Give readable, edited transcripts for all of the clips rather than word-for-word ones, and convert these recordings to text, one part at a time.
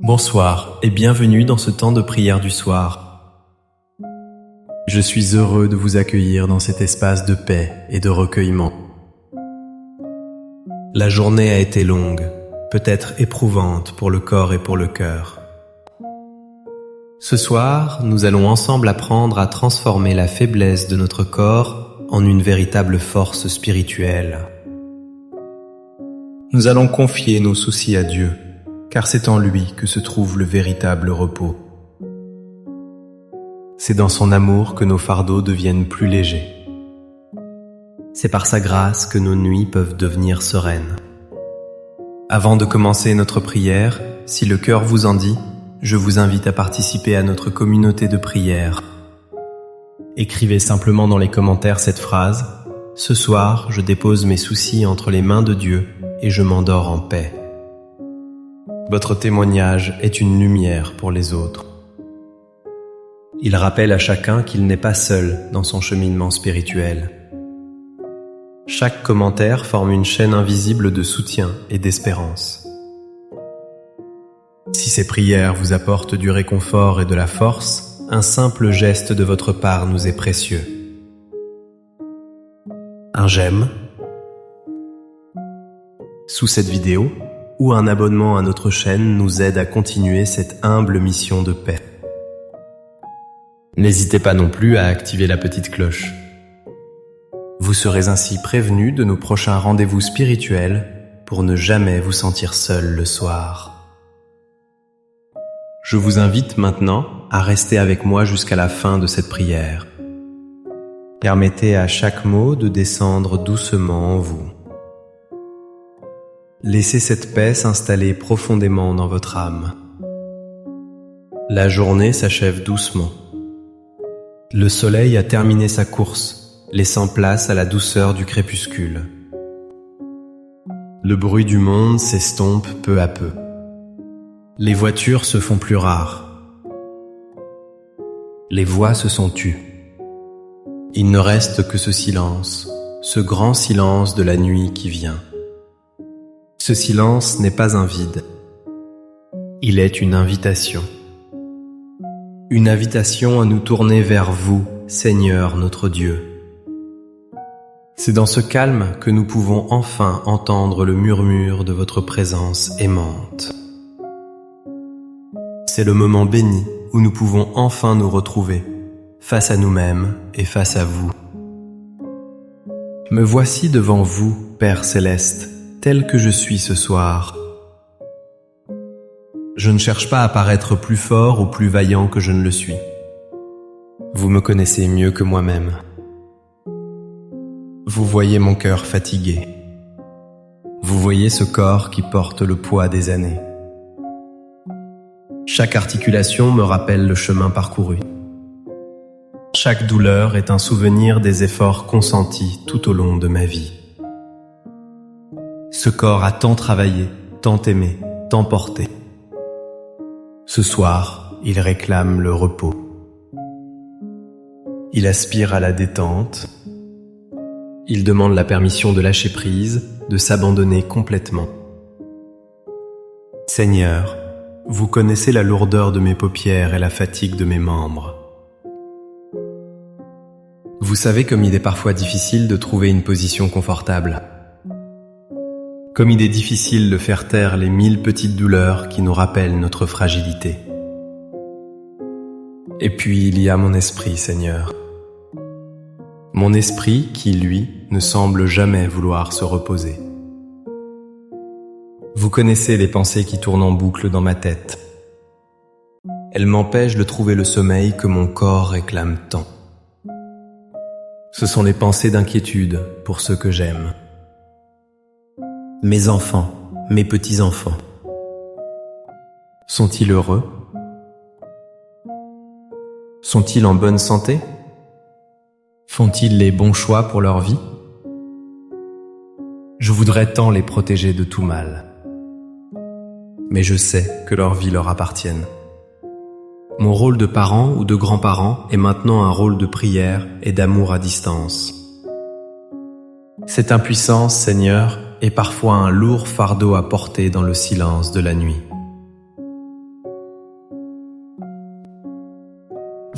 Bonsoir et bienvenue dans ce temps de prière du soir. Je suis heureux de vous accueillir dans cet espace de paix et de recueillement. La journée a été longue, peut-être éprouvante pour le corps et pour le cœur. Ce soir, nous allons ensemble apprendre à transformer la faiblesse de notre corps en une véritable force spirituelle. Nous allons confier nos soucis à Dieu, car c'est en lui que se trouve le véritable repos. C'est dans son amour que nos fardeaux deviennent plus légers. C'est par sa grâce que nos nuits peuvent devenir sereines. Avant de commencer notre prière, si le cœur vous en dit, je vous invite à participer à notre communauté de prière. Écrivez simplement dans les commentaires cette phrase « Ce soir, je dépose mes soucis entre les mains de Dieu et je m'endors en paix ». Votre témoignage est une lumière pour les autres. Il rappelle à chacun qu'il n'est pas seul dans son cheminement spirituel. Chaque commentaire forme une chaîne invisible de soutien et d'espérance. Si ces prières vous apportent du réconfort et de la force, un simple geste de votre part nous est précieux. Un j'aime sous cette vidéo ou un abonnement à notre chaîne nous aide à continuer cette humble mission de paix. N'hésitez pas non plus à activer la petite cloche. Vous serez ainsi prévenus de nos prochains rendez-vous spirituels pour ne jamais vous sentir seul le soir. Je vous invite maintenant à rester avec moi jusqu'à la fin de cette prière. Permettez à chaque mot de descendre doucement en vous. Laissez cette paix s'installer profondément dans votre âme. La journée s'achève doucement. Le soleil a terminé sa course, laissant place à la douceur du crépuscule. Le bruit du monde s'estompe peu à peu. Les voitures se font plus rares. Les voix se sont tues. Il ne reste que ce silence, ce grand silence de la nuit qui vient. Ce silence n'est pas un vide. Il est une invitation. Une invitation à nous tourner vers vous, Seigneur notre Dieu. C'est dans ce calme que nous pouvons enfin entendre le murmure de votre présence aimante. C'est le moment béni où nous pouvons enfin nous retrouver, face à nous-mêmes et face à vous. Me voici devant vous, Père Céleste, tel que je suis ce soir. Je ne cherche pas à paraître plus fort ou plus vaillant que je ne le suis. Vous me connaissez mieux que moi-même. Vous voyez mon cœur fatigué. Vous voyez ce corps qui porte le poids des années. Chaque articulation me rappelle le chemin parcouru. Chaque douleur est un souvenir des efforts consentis tout au long de ma vie. Ce corps a tant travaillé, tant aimé, tant porté. Ce soir, il réclame le repos. Il aspire à la détente. Il demande la permission de lâcher prise, de s'abandonner complètement. Seigneur, vous connaissez la lourdeur de mes paupières et la fatigue de mes membres. Vous savez comme il est parfois difficile de trouver une position confortable. Comme il est difficile de faire taire les 1000 petites douleurs qui nous rappellent notre fragilité. Et puis il y a mon esprit, Seigneur. Mon esprit qui, lui, ne semble jamais vouloir se reposer. Vous connaissez les pensées qui tournent en boucle dans ma tête. Elles m'empêchent de trouver le sommeil que mon corps réclame tant. Ce sont les pensées d'inquiétude pour ceux que j'aime. Mes enfants, mes petits-enfants, sont-ils heureux? Sont-ils en bonne santé? Font-ils les bons choix pour leur vie? Je voudrais tant les protéger de tout mal. Mais je sais que leur vie leur appartient. Mon rôle de parent ou de grand-parent est maintenant un rôle de prière et d'amour à distance. Cette impuissance, Seigneur, est parfois un lourd fardeau à porter dans le silence de la nuit.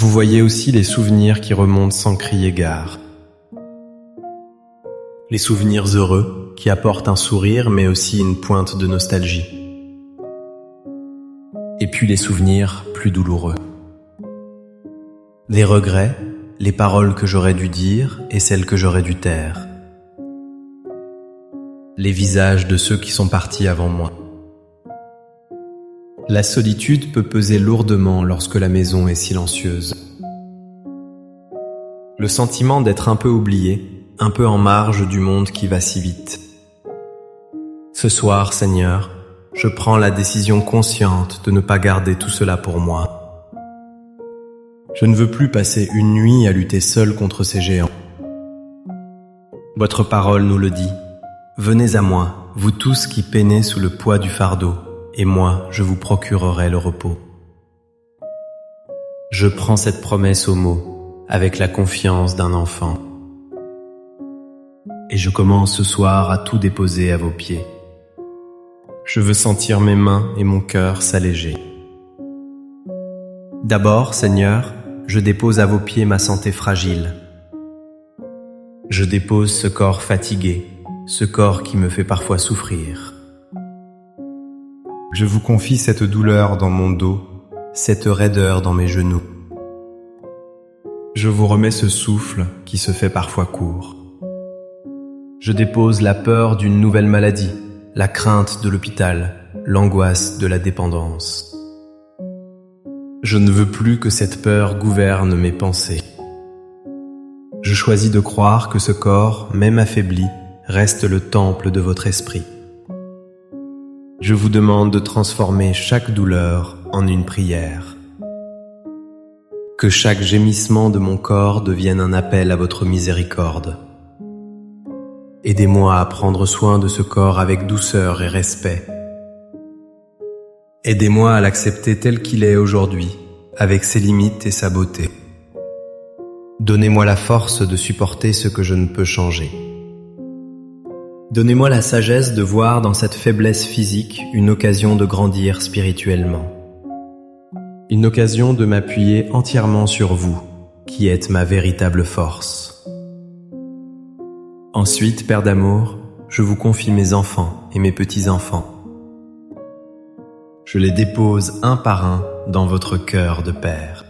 Vous voyez aussi les souvenirs qui remontent sans crier gare. Les souvenirs heureux qui apportent un sourire mais aussi une pointe de nostalgie. Et puis les souvenirs plus douloureux. Les regrets, les paroles que j'aurais dû dire et celles que j'aurais dû taire. Les visages de ceux qui sont partis avant moi. La solitude peut peser lourdement lorsque la maison est silencieuse. Le sentiment d'être un peu oublié, un peu en marge du monde qui va si vite. Ce soir, Seigneur, je prends la décision consciente de ne pas garder tout cela pour moi. Je ne veux plus passer une nuit à lutter seul contre ces géants. Votre parole nous le dit. Venez à moi, vous tous qui peinez sous le poids du fardeau, et moi, je vous procurerai le repos. Je prends cette promesse au mot, avec la confiance d'un enfant. Et je commence ce soir à tout déposer à vos pieds. Je veux sentir mes mains et mon cœur s'alléger. D'abord, Seigneur, je dépose à vos pieds ma santé fragile. Je dépose ce corps fatigué, ce corps qui me fait parfois souffrir. Je vous confie cette douleur dans mon dos, cette raideur dans mes genoux. Je vous remets ce souffle qui se fait parfois court. Je dépose la peur d'une nouvelle maladie, la crainte de l'hôpital, l'angoisse de la dépendance. Je ne veux plus que cette peur gouverne mes pensées. Je choisis de croire que ce corps, même affaibli, reste le temple de votre esprit. Je vous demande de transformer chaque douleur en une prière. Que chaque gémissement de mon corps devienne un appel à votre miséricorde. Aidez-moi à prendre soin de ce corps avec douceur et respect. Aidez-moi à l'accepter tel qu'il est aujourd'hui, avec ses limites et sa beauté. Donnez-moi la force de supporter ce que je ne peux changer. Donnez-moi la sagesse de voir dans cette faiblesse physique une occasion de grandir spirituellement. Une occasion de m'appuyer entièrement sur vous, qui êtes ma véritable force. Ensuite, Père d'amour, je vous confie mes enfants et mes petits-enfants. Je les dépose un par un dans votre cœur de Père.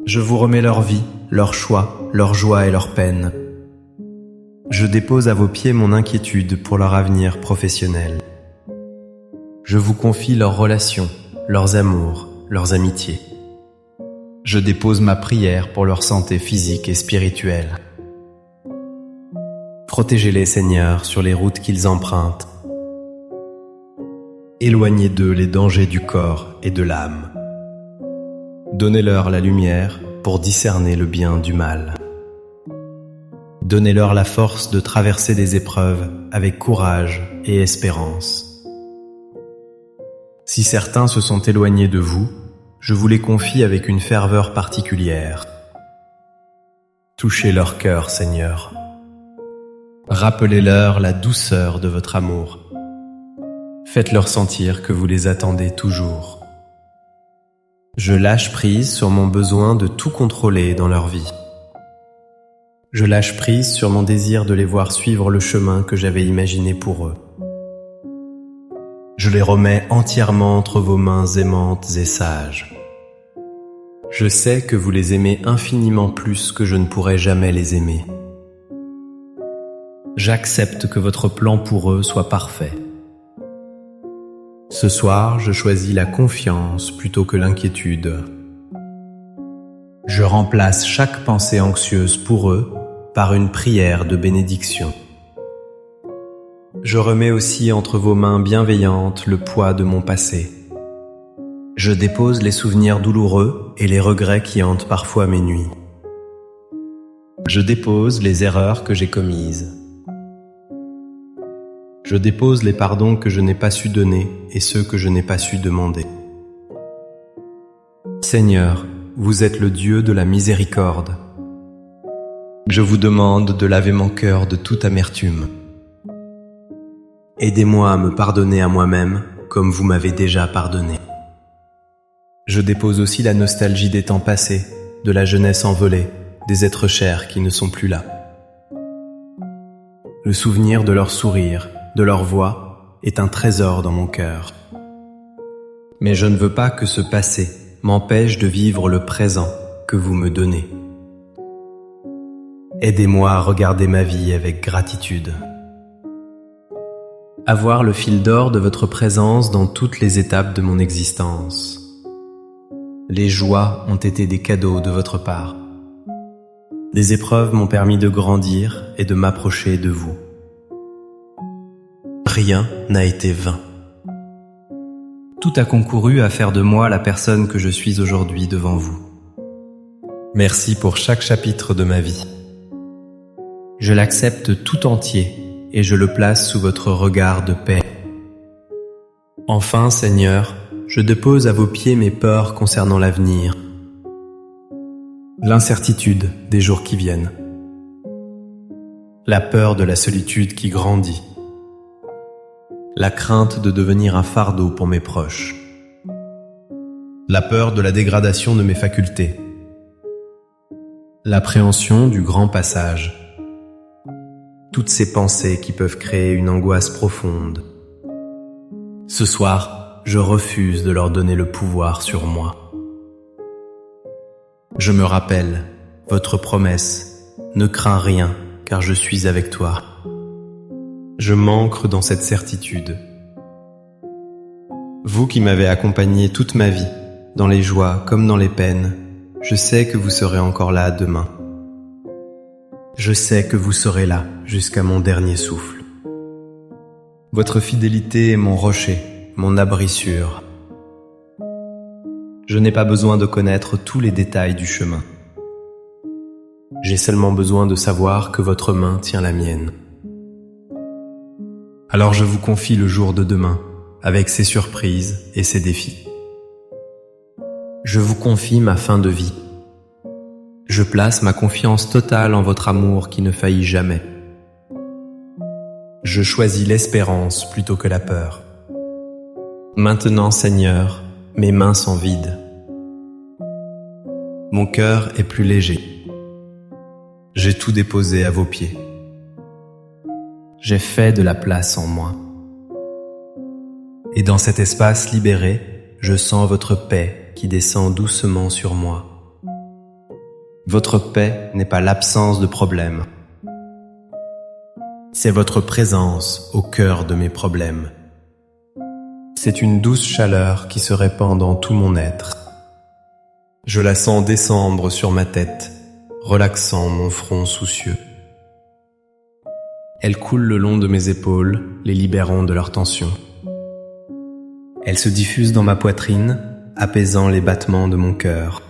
Je vous remets leur vie, leurs choix, leur joie et leurs peines. Je dépose à vos pieds mon inquiétude pour leur avenir professionnel. Je vous confie leurs relations, leurs amours, leurs amitiés. Je dépose ma prière pour leur santé physique et spirituelle. Protégez-les, Seigneur, sur les routes qu'ils empruntent. Éloignez d'eux les dangers du corps et de l'âme. Donnez-leur la lumière pour discerner le bien du mal. Donnez-leur la force de traverser des épreuves avec courage et espérance. Si certains se sont éloignés de vous, je vous les confie avec une ferveur particulière. Touchez leur cœur, Seigneur. Rappelez-leur la douceur de votre amour. Faites-leur sentir que vous les attendez toujours. Je lâche prise sur mon besoin de tout contrôler dans leur vie. Je lâche prise sur mon désir de les voir suivre le chemin que j'avais imaginé pour eux. Je les remets entièrement entre vos mains aimantes et sages. Je sais que vous les aimez infiniment plus que je ne pourrais jamais les aimer. J'accepte que votre plan pour eux soit parfait. Ce soir, je choisis la confiance plutôt que l'inquiétude. Je remplace chaque pensée anxieuse pour eux par une prière de bénédiction. Je remets aussi entre vos mains bienveillantes le poids de mon passé. Je dépose les souvenirs douloureux et les regrets qui hantent parfois mes nuits. Je dépose les erreurs que j'ai commises. Je dépose les pardons que je n'ai pas su donner et ceux que je n'ai pas su demander. Seigneur, vous êtes le Dieu de la miséricorde. Je vous demande de laver mon cœur de toute amertume. Aidez-moi à me pardonner à moi-même comme vous m'avez déjà pardonné. Je dépose aussi la nostalgie des temps passés, de la jeunesse envolée, des êtres chers qui ne sont plus là. Le souvenir de leur sourire, de leur voix, est un trésor dans mon cœur. Mais je ne veux pas que ce passé m'empêche de vivre le présent que vous me donnez. Aidez-moi à regarder ma vie avec gratitude. À voir le fil d'or de votre présence dans toutes les étapes de mon existence. Les joies ont été des cadeaux de votre part. Les épreuves m'ont permis de grandir et de m'approcher de vous. Rien n'a été vain. Tout a concouru à faire de moi la personne que je suis aujourd'hui devant vous. Merci pour chaque chapitre de ma vie. Je l'accepte tout entier et je le place sous votre regard de paix. Enfin, Seigneur, je dépose à vos pieds mes peurs concernant l'avenir, l'incertitude des jours qui viennent, la peur de la solitude qui grandit, la crainte de devenir un fardeau pour mes proches, la peur de la dégradation de mes facultés, l'appréhension du grand passage, toutes ces pensées qui peuvent créer une angoisse profonde. Ce soir, je refuse de leur donner le pouvoir sur moi. Je me rappelle votre promesse, ne crains rien, car je suis avec toi. Je m'ancre dans cette certitude. Vous qui m'avez accompagné toute ma vie, dans les joies comme dans les peines, je sais que vous serez encore là demain. Je sais que vous serez là jusqu'à mon dernier souffle. Votre fidélité est mon rocher, mon abri sûr. Je n'ai pas besoin de connaître tous les détails du chemin. J'ai seulement besoin de savoir que votre main tient la mienne. Alors je vous confie le jour de demain, avec ses surprises et ses défis. Je vous confie ma fin de vie. Je place ma confiance totale en votre amour qui ne faillit jamais. Je choisis l'espérance plutôt que la peur. Maintenant, Seigneur, mes mains sont vides. Mon cœur est plus léger. J'ai tout déposé à vos pieds. J'ai fait de la place en moi. Et dans cet espace libéré, je sens votre paix qui descend doucement sur moi. Votre paix n'est pas l'absence de problèmes. C'est votre présence au cœur de mes problèmes. C'est une douce chaleur qui se répand dans tout mon être. Je la sens descendre sur ma tête, relaxant mon front soucieux. Elle coule le long de mes épaules, les libérant de leur tension. Elle se diffuse dans ma poitrine, apaisant les battements de mon cœur.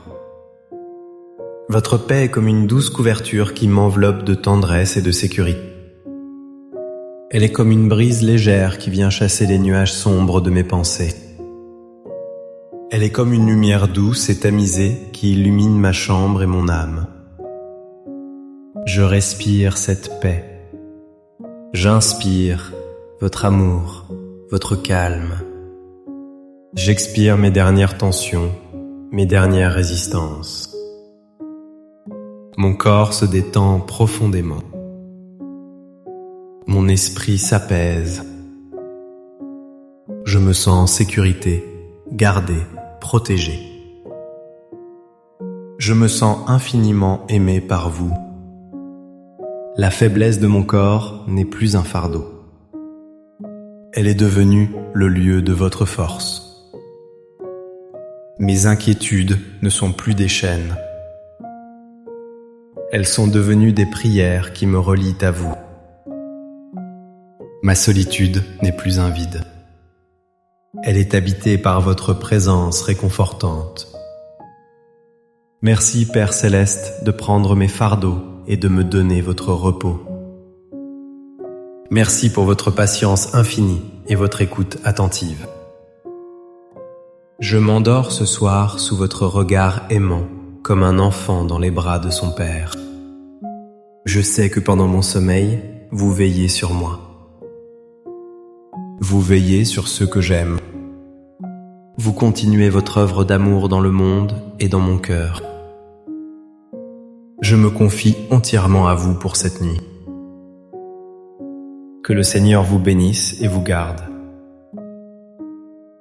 Votre paix est comme une douce couverture qui m'enveloppe de tendresse et de sécurité. Elle est comme une brise légère qui vient chasser les nuages sombres de mes pensées. Elle est comme une lumière douce et tamisée qui illumine ma chambre et mon âme. Je respire cette paix. J'inspire votre amour, votre calme. J'expire mes dernières tensions, mes dernières résistances. Mon corps se détend profondément. Mon esprit s'apaise. Je me sens en sécurité, gardé, protégé. Je me sens infiniment aimé par vous. La faiblesse de mon corps n'est plus un fardeau. Elle est devenue le lieu de votre force. Mes inquiétudes ne sont plus des chaînes. Elles sont devenues des prières qui me relient à vous. Ma solitude n'est plus un vide. Elle est habitée par votre présence réconfortante. Merci, Père Céleste, de prendre mes fardeaux et de me donner votre repos. Merci pour votre patience infinie et votre écoute attentive. Je m'endors ce soir sous votre regard aimant, comme un enfant dans les bras de son père. Je sais que pendant mon sommeil, vous veillez sur moi. Vous veillez sur ceux que j'aime. Vous continuez votre œuvre d'amour dans le monde et dans mon cœur. Je me confie entièrement à vous pour cette nuit. Que le Seigneur vous bénisse et vous garde.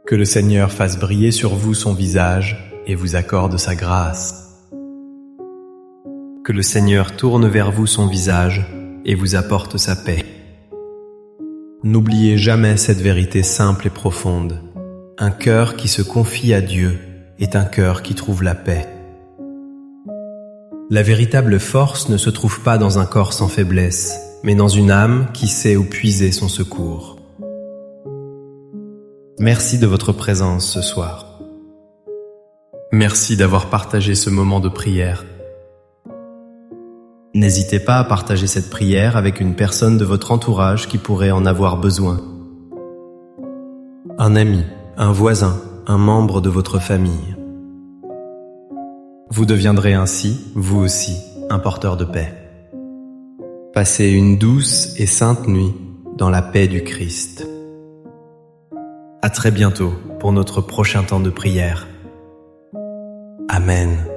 Que le Seigneur fasse briller sur vous son visage et vous accorde sa grâce. Que le Seigneur tourne vers vous son visage et vous apporte sa paix. N'oubliez jamais cette vérité simple et profonde. Un cœur qui se confie à Dieu est un cœur qui trouve la paix. La véritable force ne se trouve pas dans un corps sans faiblesse, mais dans une âme qui sait où puiser son secours. Merci de votre présence ce soir. Merci d'avoir partagé ce moment de prière. N'hésitez pas à partager cette prière avec une personne de votre entourage qui pourrait en avoir besoin. Un ami, un voisin, un membre de votre famille. Vous deviendrez ainsi, vous aussi, un porteur de paix. Passez une douce et sainte nuit dans la paix du Christ. À très bientôt pour notre prochain temps de prière. Amen.